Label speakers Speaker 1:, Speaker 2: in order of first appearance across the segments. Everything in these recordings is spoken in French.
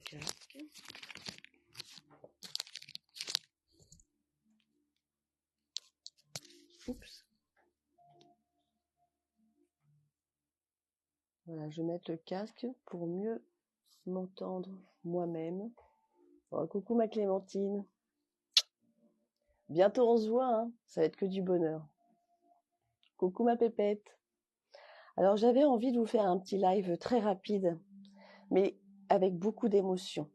Speaker 1: casque. Oups. Voilà, je vais mettre le casque pour mieux m'entendre moi-même. Oh, coucou ma Clémentine. Bientôt on se voit, hein. Ça va être que du bonheur. Coucou ma pépette. Alors j'avais envie de vous faire un petit live très rapide, mais avec beaucoup d'émotion.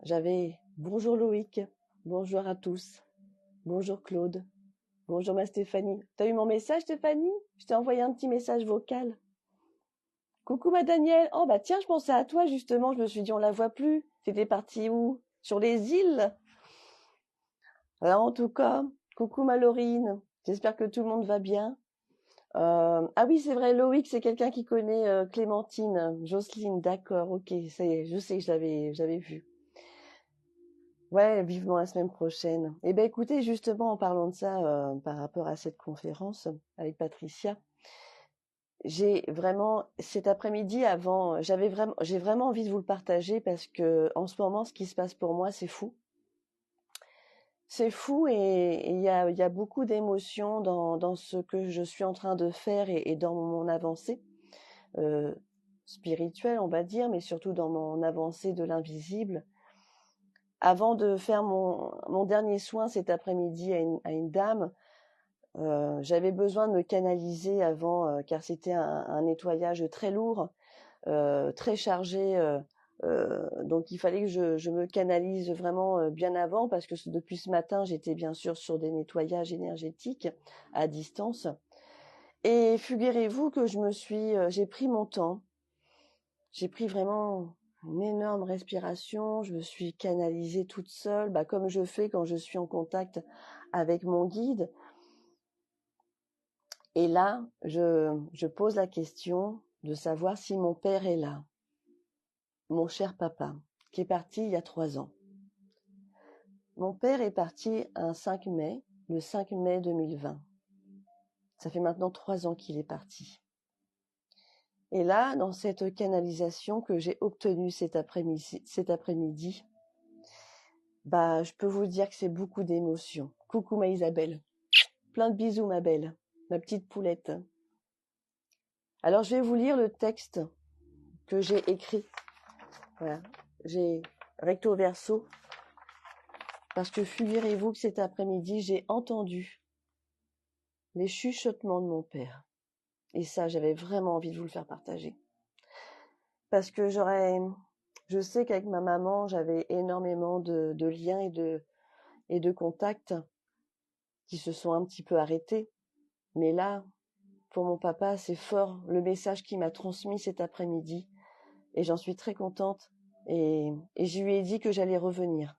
Speaker 1: J'avais bonjour Loïc, bonjour à tous, bonjour Claude, bonjour ma Stéphanie. T'as eu mon message Stéphanie? Je t'ai envoyé un petit message vocal. Coucou ma Danielle. Oh bah tiens, je pensais à toi justement, je me suis dit on la voit plus. T'étais partie où? Sur les îles? Alors en tout cas, coucou ma Laurine. J'espère que tout le monde va bien. Ah oui, c'est vrai, Loïc, c'est quelqu'un qui connaît Clémentine. Jocelyne, d'accord, ok, ça y est, je sais que j'avais vu. Ouais, vivement la semaine prochaine. Eh ben écoutez, justement, en parlant de ça, par rapport à cette conférence avec Patricia, j'ai vraiment, cet après-midi avant, j'ai vraiment envie de vous le partager parce que en ce moment, ce qui se passe pour moi, c'est fou. C'est fou et il y a beaucoup d'émotions dans ce que je suis en train de faire et dans mon avancée euh, spirituelle, on va dire, mais surtout dans mon avancée de l'invisible. Avant de faire mon dernier soin cet après-midi à une dame, j'avais besoin de me canaliser avant, car c'était un nettoyage très lourd, très chargé. Donc il fallait que je me canalise vraiment bien avant parce que depuis ce matin j'étais bien sûr sur des nettoyages énergétiques à distance et figurez-vous que j'ai pris mon temps, j'ai pris vraiment une énorme respiration, je me suis canalisée toute seule, comme je fais quand je suis en contact avec mon guide. Et là je pose la question de savoir si mon père est là, mon cher papa qui est parti il y a 3 ans. Mon père est parti le 5 mai 2020. Ça fait maintenant 3 ans qu'il est parti. Et là, dans cette canalisation que j'ai obtenue cet après-midi, je peux vous dire que c'est beaucoup d'émotions. Coucou ma Isabelle. Plein de bisous ma belle, ma petite poulette. Alors je vais vous lire le texte que j'ai écrit. Voilà, j'ai recto verso. Parce que figurez-vous que cet après-midi, j'ai entendu les chuchotements de mon père. Et ça, j'avais vraiment envie de vous le faire partager. Parce que je sais qu'avec ma maman, j'avais énormément de liens et de contacts qui se sont un petit peu arrêtés. Mais là, pour mon papa, c'est fort le message qu'il m'a transmis cet après-midi. Et j'en suis très contente. Et je lui ai dit que j'allais revenir.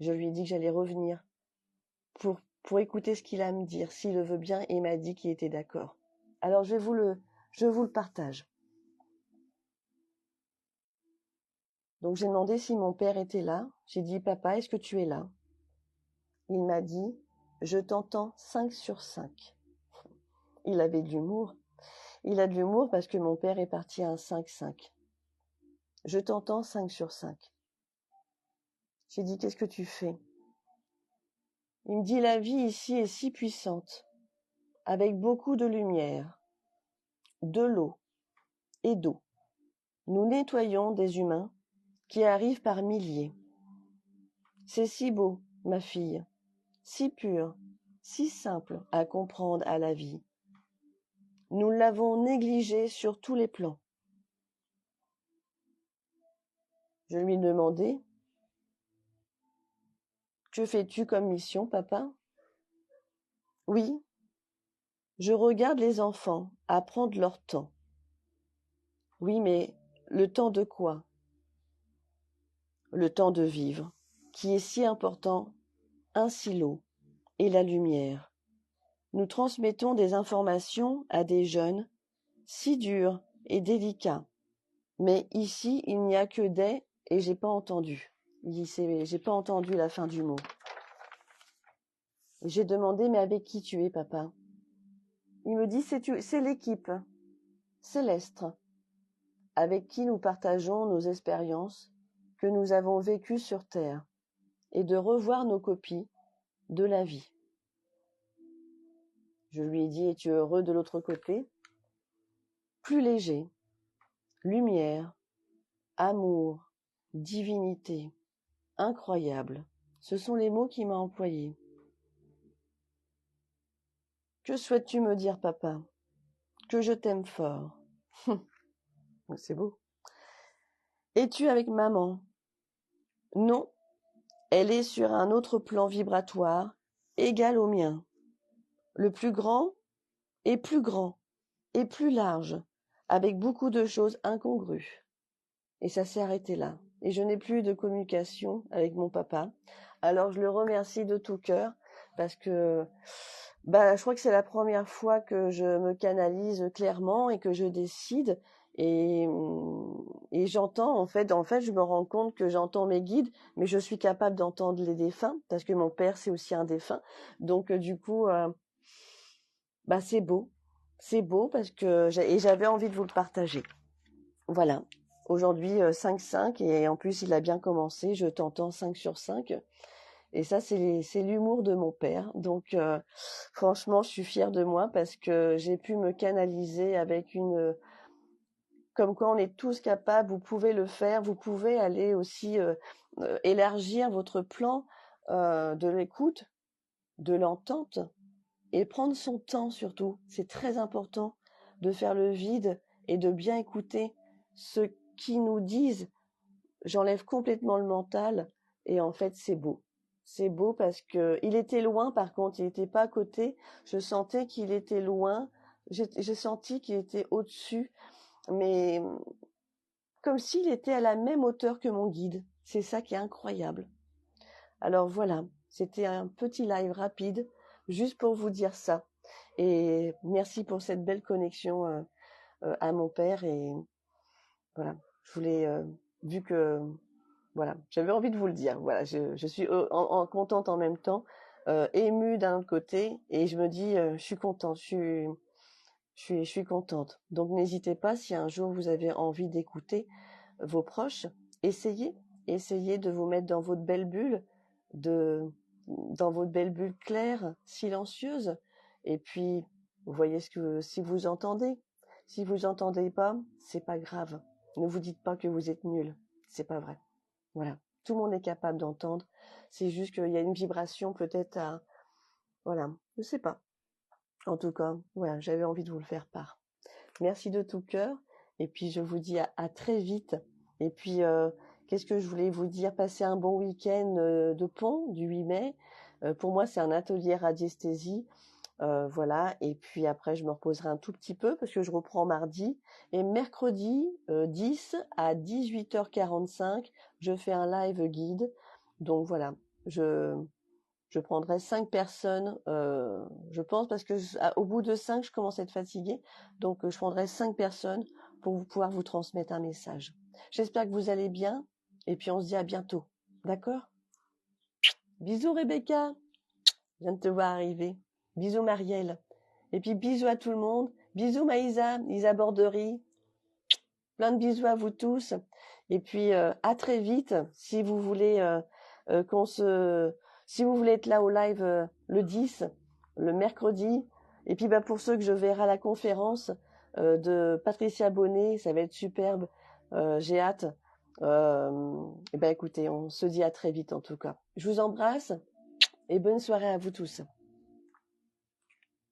Speaker 1: Je lui ai dit que j'allais revenir pour écouter ce qu'il a à me dire, s'il le veut bien, et il m'a dit qu'il était d'accord. Alors je vous le partage. Donc j'ai demandé si mon père était là. J'ai dit, papa, est-ce que tu es là? Il m'a dit, je t'entends 5 sur 5. Il avait de l'humour. Il a de l'humour parce que mon père est parti à un 5-5. Je t'entends 5 sur 5. J'ai dit, qu'est-ce que tu fais? Il me dit, la vie ici est si puissante, avec beaucoup de lumière, de l'eau et d'eau. Nous nettoyons des humains qui arrivent par milliers. C'est si beau, ma fille, si pur, si simple à comprendre à la vie. Nous l'avons négligé sur tous les plans. Je lui ai demandé, que fais-tu comme mission, papa? Oui, je regarde les enfants apprendre leur temps. Oui, mais le temps de quoi? Le temps de vivre, qui est si important, ainsi l'eau et la lumière. Nous transmettons des informations à des jeunes, si durs et délicats. Mais ici, il n'y a que des et j'ai pas entendu. J'ai pas entendu la fin du mot. J'ai demandé, mais avec qui tu es, papa? Il me dit, c'est l'équipe céleste, avec qui nous partageons nos expériences, que nous avons vécues sur Terre et de revoir nos copies de la vie. Je lui ai dit, es-tu heureux de l'autre côté? Plus léger, lumière, amour, divinité, incroyable. Ce sont les mots qu'il m'a employés. Que souhaites-tu me dire, papa? Que je t'aime fort. C'est beau. Es-tu avec maman? Non, elle est sur un autre plan vibratoire, égal au mien. Le plus grand et plus grand et plus large, avec beaucoup de choses incongrues. Et ça s'est arrêté là. Et je n'ai plus de communication avec mon papa. Alors je le remercie de tout cœur parce que je crois que c'est la première fois que je me canalise clairement et que je décide et j'entends en fait je me rends compte que j'entends mes guides, mais je suis capable d'entendre les défunts parce que mon père c'est aussi un défunt. Donc du coup c'est beau parce que j'avais envie de vous le partager. Voilà. Aujourd'hui 5/5 et en plus il a bien commencé, je t'entends 5 sur 5. Et ça, c'est l'humour de mon père. Donc, franchement, je suis fière de moi parce que j'ai pu me canaliser avec comme quoi on est tous capables, vous pouvez le faire, vous pouvez aller aussi élargir votre plan de l'écoute, de l'entente et prendre son temps surtout. C'est très important de faire le vide et de bien écouter ce qui nous disent. J'enlève complètement le mental et en fait, c'est beau. C'est beau parce que il était loin, par contre, il n'était pas à côté. Je sentais qu'il était loin. J'ai senti qu'il était au-dessus, mais comme s'il était à la même hauteur que mon guide. C'est ça qui est incroyable. Alors voilà, c'était un petit live rapide, juste pour vous dire ça. Et merci pour cette belle connexion à mon père. Et voilà, je voulais, vu que voilà, j'avais envie de vous le dire. Voilà, je suis contente en même temps, émue d'un autre côté, et je me dis, je suis contente, je suis contente. Donc n'hésitez pas, si un jour vous avez envie d'écouter vos proches, essayez de vous mettre dans votre belle bulle, dans votre belle bulle claire, silencieuse, et puis vous voyez si vous entendez. Si vous entendez pas, c'est pas grave. Ne vous dites pas que vous êtes nul, c'est pas vrai. Voilà, tout le monde est capable d'entendre. C'est juste qu'il y a une vibration peut-être voilà, je sais pas. En tout cas, voilà, j'avais envie de vous le faire part. Merci de tout cœur. Et puis je vous dis à très vite. Et puis qu'est-ce que je voulais vous dire? Passez un bon week-end de pont du 8 mai. Pour moi, c'est un atelier radiesthésie. Voilà, et puis après je me reposerai un tout petit peu parce que je reprends mardi et mercredi 10 à 18h45 je fais un live guide. Donc voilà, je prendrai 5 personnes, je pense, parce que au bout de 5 je commence à être fatiguée, donc je prendrai 5 personnes pour pouvoir vous transmettre un message. J'espère que vous allez bien et puis on se dit à bientôt, d'accord? Bisous Rebecca, je viens de te voir arriver. Bisous Marielle. Et puis bisous à tout le monde. Bisous Maïsa, Isa Borderie. Plein de bisous à vous tous. Et puis à très vite. Si vous voulez si vous voulez être là au live le 10, le mercredi. Et puis pour ceux que je verrai à la conférence de Patricia Bonnet, ça va être superbe. J'ai hâte. Et écoutez, on se dit à très vite en tout cas. Je vous embrasse et bonne soirée à vous tous.